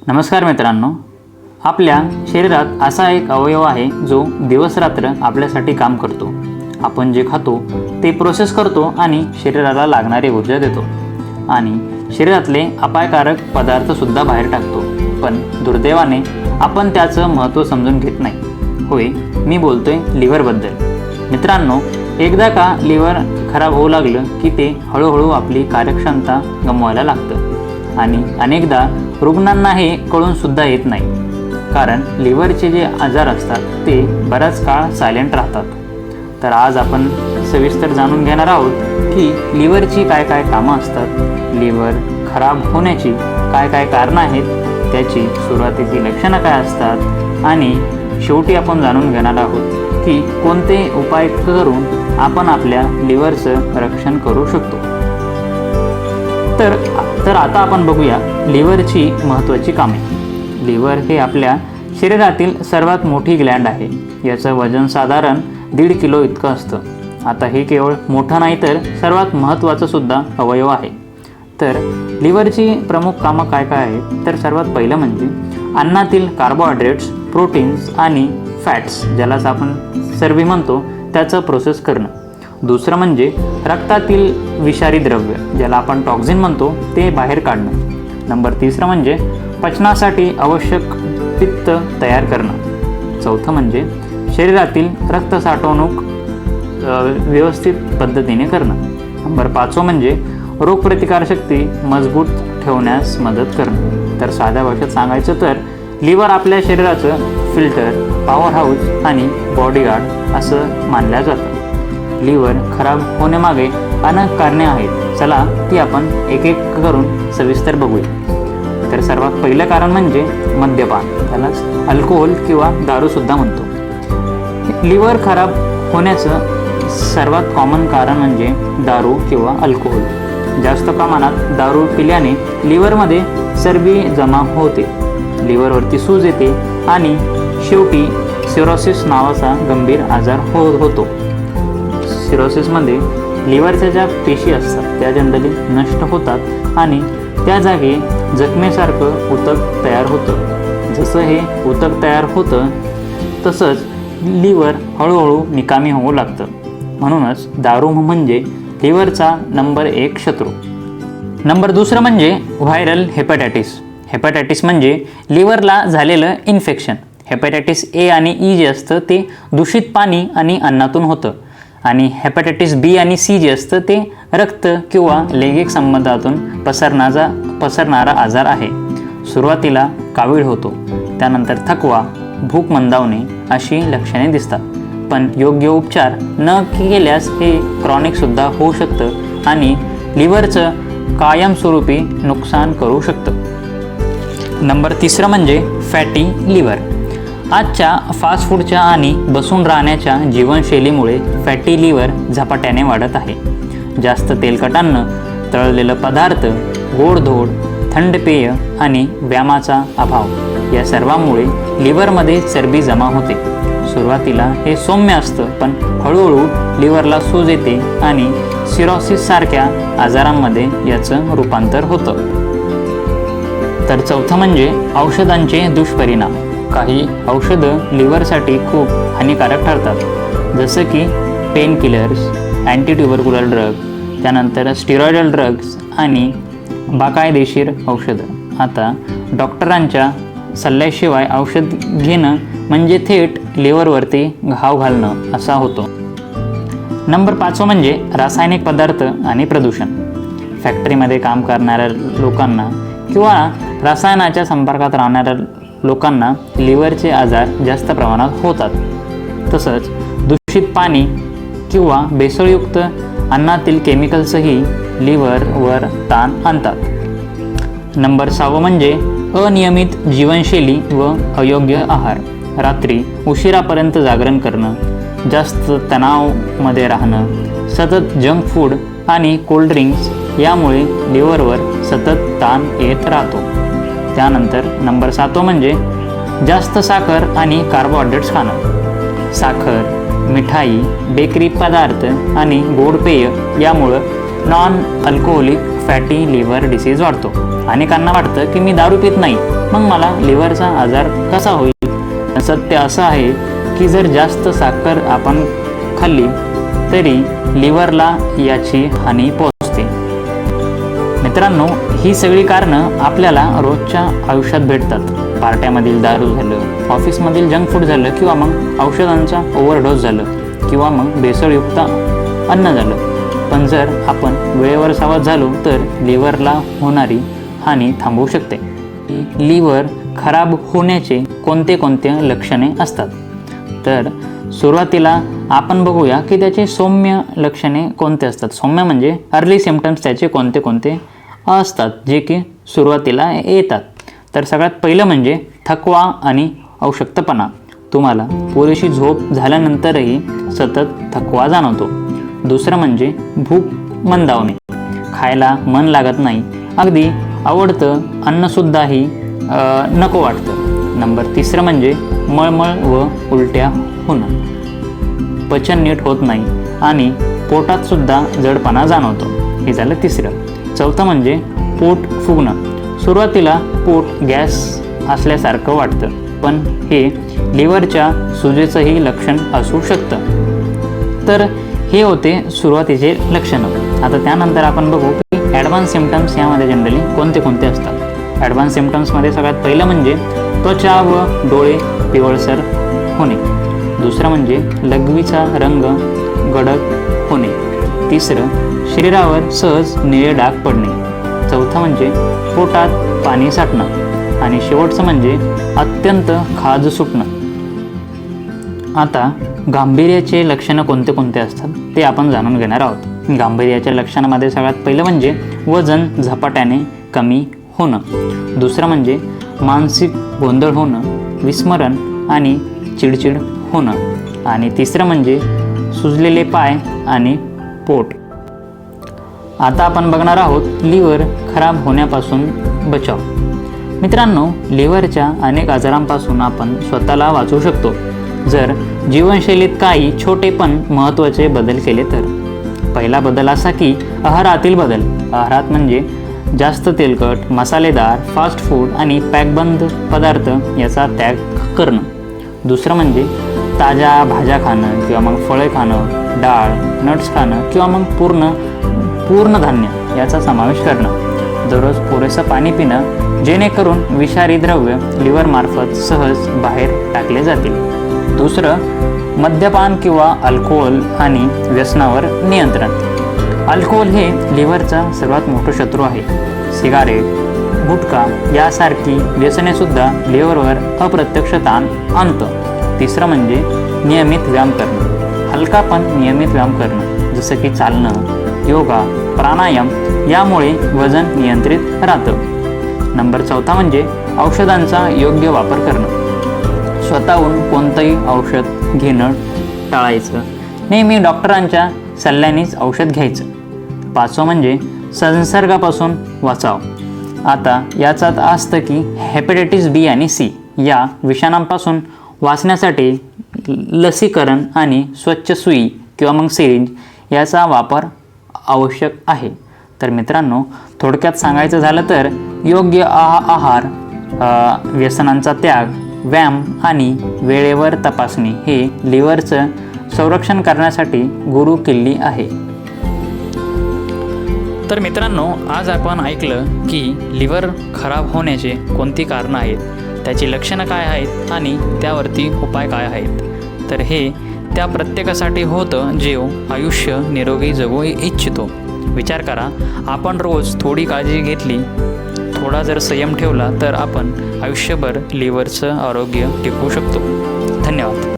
नमस्कार मित्रांनो, आपल्या शरीरात असा एक अवयव आहे जो दिवसरात्र आपल्यासाठी काम करतो. आपण जे खातो ते प्रोसेस करतो आणि शरीराला लागणारी ऊर्जा देतो आणि शरीरातले अपायकारक पदार्थसुद्धा बाहेर टाकतो. पण दुर्दैवाने आपण त्याचं महत्त्व समजून घेत नाही. होय, मी बोलतोय लिव्हरबद्दल. मित्रांनो, एकदा का लिव्हर खराब होऊ लागलं की ते हळूहळू आपली कार्यक्षमता गमवायला लागतं आणि अनेकदा रुग्णांना हे कळूनसुद्धा येत नाही. कारण लिव्हरचे जे आजार असतात ते बराच काळ सायलेंट राहतात. तर आज आपण सविस्तर जाणून घेणार आहोत की लिव्हरची काय काय कामं असतात, लिव्हर खराब होण्याची काय काय कारणं आहेत, त्याची सुरुवातीची लक्षणं काय असतात आणि शेवटी आपण जाणून घेणार आहोत की कोणते उपाय करून आपण आपल्या लिव्हरचं रक्षण करू शकतो. तर आता आपण बघूया लिव्हरची महत्त्वाची कामे. लिव्हर हे आपल्या शरीरातील सर्वात मोठी ग्लँड आहे. याचं वजन साधारण 1.5 किलो इतकं असतं. आता हे केवळ मोठं नाही तर सर्वात महत्त्वाचं सुद्धा अवयव आहे. तर लिव्हरची प्रमुख कामं काय काय आहेत, तर सर्वात पहिलं म्हणजे अन्नातील कार्बोहायड्रेट्स, प्रोटीन्स आणि फॅट्स, ज्यालाच आपण चरबी म्हणतो, त्याचं प्रोसेस करणं. दुसरं म्हणजे रक्तातील विषारी द्रव्य, ज्याला आपण टॉक्झिन म्हणतो, ते बाहेर काढणं. नंबर 3 म्हणजे पचनासाठी आवश्यक पित्त तयार करणं. चौथं म्हणजे शरीरातील रक्त साठवणूक व्यवस्थित पद्धतीने करणं. नंबर 5 म्हणजे रोगप्रतिकारशक्ती मजबूत ठेवण्यास मदत करणं. तर साध्या भाषेत सांगायचं तर लिव्हर आपल्या शरीराचं फिल्टर, पॉवर हाऊस आणि बॉडीगार्ड असं मानलं जातं. लिव्हर खराब होण्यामागे अनेक कारणे आहेत. चला ती आपण एक एक करून सविस्तर बघूया. तर सर्वात पहिलं कारण म्हणजे मद्यपान, त्यालाच अल्कोहोल किंवा दारूसुद्धा म्हणतो. लिव्हर खराब होण्याचं सर्वात कॉमन कारण म्हणजे दारू किंवा अल्कोहोल. जास्त प्रमाणात दारू पिल्याने लिव्हरमध्ये चरबी जमा होते, लिव्हरवरती सूज येते आणि शेवटी सिरोसिस नावाचा गंभीर आजार होतो. सिरोसिसमध्ये लिव्हरच्या ज्या पेशी असतात त्या जनरली नष्ट होतात आणि त्या जागी जखमेसारखं ऊतक तयार होतं. जसं हे ऊतक तयार होतं तसंच लिव्हर हळूहळू निकामी होऊ लागतं. म्हणूनच दारू म्हणजे लिव्हरचा नंबर 1 शत्रू. नंबर 2 म्हणजे व्हायरल हेपॅटायटिस. हेपॅटायटिस म्हणजे लिव्हरला झालेलं इन्फेक्शन. हेपॅटायटिस ए आणि ई जे असतं ते दूषित पाणी आणि अन्नातून होतं आणि हेपॅटायटिस बी आणि सी जे असतं ते रक्त किंवा लैंगिक संबंधातून पसरणारा आजार आहे. सुरुवातीला कावीळ होतो, त्यानंतर थकवा, भूक मंदावणे अशी लक्षणे दिसतात. पण योग्य उपचार न केल्यास हे क्रॉनिकसुद्धा होऊ शकतं आणि लिव्हरचं कायमस्वरूपी नुकसान करू शकतं. नंबर 3 म्हणजे फॅटी लिव्हर. आजच्या फास्ट फूडच्या आणि बसून राहण्याच्या जीवनशैलीमुळे फॅटी लिव्हर झपाट्याने वाढत आहे. जास्त तेलकट अन्न, तळलेलं पदार्थ, गोडधोड, थंड पेय आणि व्यायामाचा अभाव या सर्वांमुळे लिव्हरमध्ये चरबी जमा होते. सुरुवातीला हे सौम्य असतं, पण हळूहळू लिव्हरला सूज येते आणि सिरोसिससारख्या आजारांमध्ये याचं रूपांतर होतं. तर 4 म्हणजे औषधांचे दुष्परिणाम. काही औषधं लिव्हरसाठी खूप हानिकारक ठरतात, जसं की पेन किलर्स, अँटीट्युबरक्युलर ड्रग, त्यानंतर स्टिरॉइडल ड्रग्स आणि बाकायदेशीर औषधं. आता डॉक्टरांच्या सल्ल्याशिवाय औषध घेणं म्हणजे थेट लिव्हरवरती घाव घालणं असा होतो. नंबर 5 म्हणजे रासायनिक पदार्थ आणि प्रदूषण. फॅक्टरीमध्ये काम करणाऱ्या लोकांना किंवा रसायनाच्या संपर्कात राहणाऱ्या लोकांना लिव्हरचे आजार जास्त प्रमाणात होतात. तसंच दूषित पाणी किंवा भेसळयुक्त अन्नातील केमिकल्सही लिव्हरवर ताण आणतात. नंबर 6 म्हणजे अनियमित जीवनशैली व अयोग्य आहार. रात्री उशिरापर्यंत जागरण करणं, जास्त तणावामध्ये राहणं, सतत जंक फूड आणि कोल्ड्रिंक्स यामुळे लिव्हरवर सतत ताण येत राहतो. त्यानंतर नंबर 7 म्हणजे जास्त साखर आणि कार्बोहायड्रेट्स खाणं. साखर, मिठाई, बेकरी पदार्थ आणि गोड पेय यामुळं non alcoholic fatty liver disease वाढतो. अनेकांना वाटतं की मी दारू पित नाही, मग मला लिव्हरचा आजार कसा होईल? सत्य असं आहे की जर जास्त साखर आपण खाल्ली तरी लिव्हरला याची हानी पोहोचते. मित्रांनो, ही सगळी कारणं आपल्याला रोजच्या आयुष्यात भेटतात. पार्ट्यामधील दारू झालं, ऑफिसमधील जंक फूड झालं, किंवा मग औषधांचा ओव्हरडोस झालं, किंवा मग भेसळयुक्त अन्न झालं. पण जर आपण वेळेवर सावध झालो तर लिव्हरला होणारी हानी थांबवू शकते. लिव्हर खराब होण्याचे कोणते कोणते लक्षणे असतात? तर सुरुवातीला आपण बघूया की त्याचे सौम्य लक्षणे कोणते असतात. सौम्य म्हणजे अर्ली सिम्पटम्स त्याचे कोणते कोणते असतात जे की सुरुवातीला येतात. तर सगळ्यात पहिलं म्हणजे थकवा आणि अशक्तपणा. तुम्हाला पुरेशी झोप झाल्यानंतरही सतत थकवा जाणवतो. दुसरं म्हणजे भूक मंदावणे, खायला मन लागत नाही, अगदी आवडतं अन्नसुद्धाही नको वाटतं. तिसरं म्हणजे मळमळ व उलट्या होणं, पचन नीट होत नाही आणि पोटातसुद्धा जडपणा जाणवतो. हे झालं तिसरं. चौथं म्हणजे पोट फुगणं. सुरुवातीला पोट गॅस असल्यासारखं वाटतं, पण हे लिव्हरच्या सुजेचंही लक्षण असू शकतं. तर हे होते सुरुवातीचे लक्षणं. आता त्यानंतर आपण बघू की ॲडव्हान्स सिम्पटम्स यामध्ये जनरली कोणते कोणते असतात. ॲडव्हान्स सिम्पटम्समध्ये सगळ्यात पहिलं म्हणजे त्वचा व डोळे पिवळसर होणे. दुसरं म्हणजे लघवीचा रंग गडद होणे. तिसरं, शरीरावर सहज निळे डाग पडणे. चौथं म्हणजे पोटात पाणी साठणं. आणि शेवटचं म्हणजे अत्यंत खाज सुटणं. आता गांभीर्याचे लक्षणं कोणते कोणते असतात ते आपण जाणून घेणार आहोत. गांभीर्याच्या लक्षणामध्ये सगळ्यात पहिलं म्हणजे वजन झपाट्याने कमी होणं. दुसरं म्हणजे मानसिक गोंधळ होणं, विस्मरण आणि चिडचिड होणं. आणि तिसरं म्हणजे सुजलेले पाय आणि पोट. आता आपण बघणार आहोत लिव्हर खराब होण्यापासून बचाव. मित्रांनो, लिव्हरच्या अनेक आजारांपासून आपण स्वतःला वाचवू शकतो जर जीवनशैलीत काही छोटे पण महत्त्वाचे बदल केले तर. पहिला बदल असा की आहारातील बदल. आहारात म्हणजे जास्त तेलकट, मसालेदार, फास्ट फूड आणि पॅकबंद पदार्थ याचा त्याग करणं. दुसरं म्हणजे ताज्या भाज्या खाणं किंवा मग फळे खाणं, डाळ, नट्स खाणं किंवा मग पूर्ण धान्य याचा समावेश करणं. दररोज पुरेसं पाणी पिणं जेणेकरून विषारी द्रव्य लिव्हरमार्फत सहज बाहेर टाकले जातील. दुसरं, मद्यपान किंवा अल्कोहोल आणि व्यसनावर नियंत्रण. अल्कोहोल हे लिव्हरचा सर्वात मोठा शत्रू आहे. सिगारेट, गुटखा यासारखी व्यसनेसुद्धा लिव्हरवर अप्रत्यक्ष ताण आणतं. तिसरं म्हणजे नियमित व्यायाम करणं. हलका पण नियमित व्यायाम करणं, जसं की चालणं, योगा, प्राणायाम यामुळे वजन नियंत्रित राहतं. चौथा म्हणजे औषधांचा योग्य वापर करणं. स्वतःहून कोणतंही औषध घेणं टाळायचं. नेहमी डॉक्टरांच्या सल्ल्यानेच औषध घ्यायचं. पाचवं म्हणजे संसर्गापासून वाचाव. आता याचात असतं की हेपॅटायटिस बी आणि सी या विषाणूंपासून वाचण्यासाठी लसीकरण आणि स्वच्छ सुई किंवा मग सिरिंज याचा वापर आवश्यक आहे. तर मित्रांनो, थोडक्यात सांगायचं झालं तर योग्य आहार, व्यसनांचा त्याग, व्यायाम आणि वेळेवर तपासणी हे लिव्हरचं संरक्षण करण्यासाठी गुरुकिल्ली आहे. तर मित्रांनो, आज आपण ऐकलं की लिव्हर खराब होण्याचे कोणती कारणं आहेत, त्याची लक्षणं काय आहेत आणि त्यावरती उपाय काय आहेत. तर हे त्या प्रत्येकासाठी होतं जे आयुष्य निरोगी जगू इच्छितो. विचार करा, आपण रोज थोडी काळजी घेतली, थोडा जर संयम ठेवला तर आपण आयुष्यभर लिव्हरचं आरोग्य टिकवू शकतो. धन्यवाद.